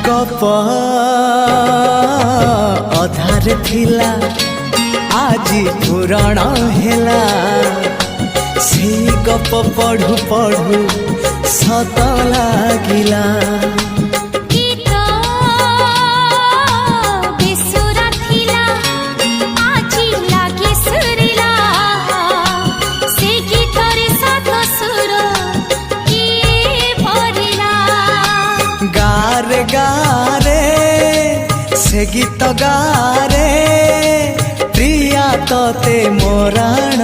गप अधार थिला आजी पुराण हेला से गप पढ़ु पढ़ु सत लागिला। गारे गारे से गीत गारे प्रिया तोते मोराण